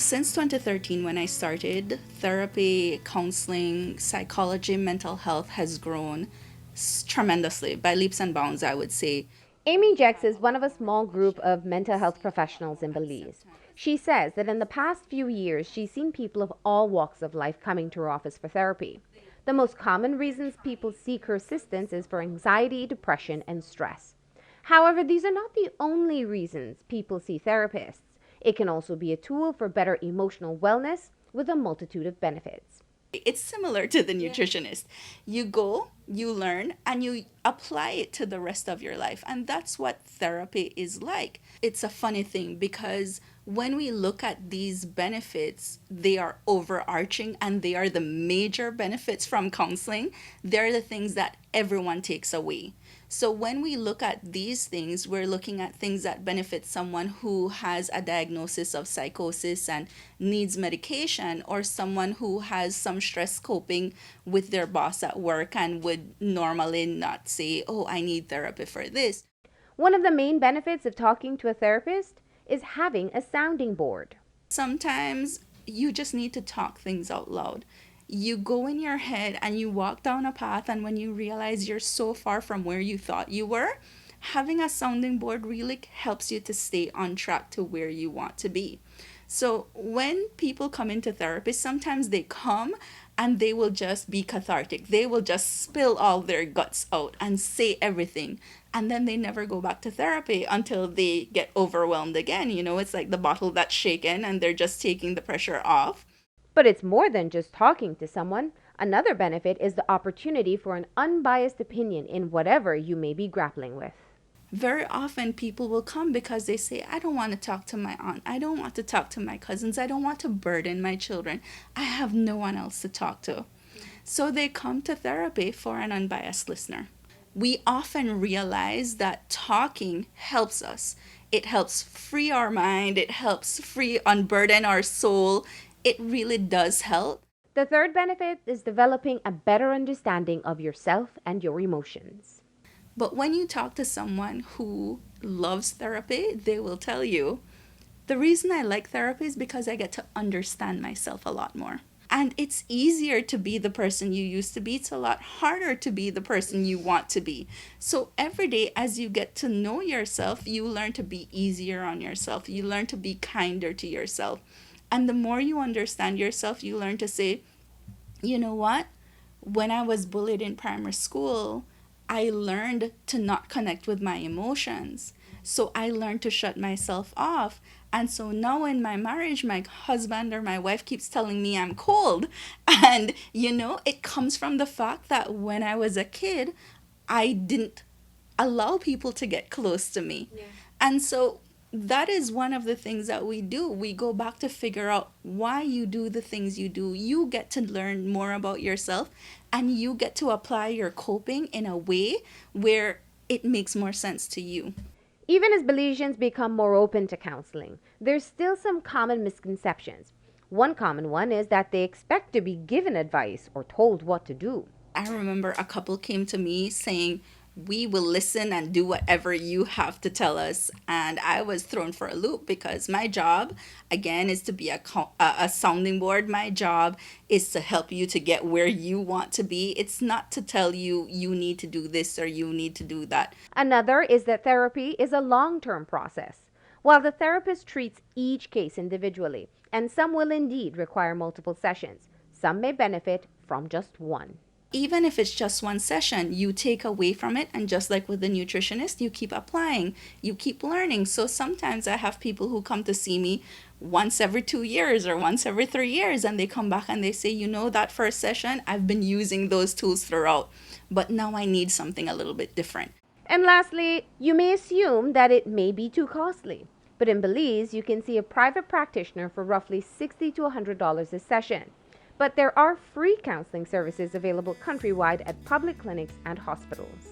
since 2013, when I started, therapy, counseling, psychology, mental health has grown tremendously by leaps and bounds, I would say. Amy Jex is one of a small group of mental health professionals in Belize. She says that in the past few years, she's seen people of all walks of life coming to her office for therapy. The most common reasons people seek her assistance is for anxiety, depression, and stress. However, these are not the only reasons people see therapists. It can also be a tool for better emotional wellness with a multitude of benefits. It's similar to the nutritionist. You go, you learn, and you apply it to the rest of your life. And that's what therapy is like. It's a funny thing because when we look at these benefits, they are overarching and they are the major benefits from counseling. They're the things that everyone takes away. So when we look at these things, we're looking at things that benefit someone who has a diagnosis of psychosis and needs medication, or someone who has some stress coping with their boss at work and would normally not say, oh, I need therapy for this. One of the main benefits of talking to a therapist is having a sounding board. Sometimes you just need to talk things out loud. You go in your head and you walk down a path, and when you realize you're so far from where you thought you were, having a sounding board really helps you to stay on track to where you want to be. So when people come into therapy, sometimes they come and they will just be cathartic. They will just spill all their guts out and say everything. And then they never go back to therapy until they get overwhelmed again. You know, it's like the bottle that's shaken and they're just taking the pressure off. But it's more than just talking to someone. Another benefit is the opportunity for an unbiased opinion in whatever you may be grappling with. Very often people will come because they say, I don't want to talk to my aunt. I don't want to talk to my cousins. I don't want to burden my children. I have no one else to talk to. So they come to therapy for an unbiased listener. We often realize that talking helps us. It helps free our mind. It helps free, unburden our soul. It really does help. The third benefit is developing a better understanding of yourself and your emotions. But when you talk to someone who loves therapy, they will tell you, the reason I like therapy is because I get to understand myself a lot more. And it's easier to be the person you used to be. It's a lot harder to be the person you want to be. So every day as you get to know yourself, you learn to be easier on yourself. You learn to be kinder to yourself. And the more you understand yourself, you learn to say, you know what? When I was bullied in primary school, I learned to not connect with my emotions. So I learned to shut myself off. And so now in my marriage, my husband or my wife keeps telling me I'm cold. And, it comes from the fact that when I was a kid, I didn't allow people to get close to me. Yeah. And so that is one of the things that we do. We go back to figure out why you do the things you do. You get to learn more about yourself, and you get to apply your coping in a way where it makes more sense to you. Even as Belizeans become more open to counseling, there's still some common misconceptions. One common one is that they expect to be given advice or told what to do. I remember a couple came to me saying, we will listen and do whatever you have to tell us. And I was thrown for a loop because my job, again, is to be a sounding board. My job is to help you to get where you want to be. It's not to tell you you need to do this or you need to do that. Another is that therapy is a long-term process. While the therapist treats each case individually, and some will indeed require multiple sessions, some may benefit from just one. Even if it's just one session, you take away from it. And just like with the nutritionist, you keep applying, you keep learning. So sometimes I have people who come to see me once every 2 years or once every 3 years, and they come back and they say, that first session, I've been using those tools throughout, but now I need something a little bit different. And lastly, you may assume that it may be too costly. But in Belize, you can see a private practitioner for roughly $60 to $100 a session. But there are free counseling services available countrywide at public clinics and hospitals.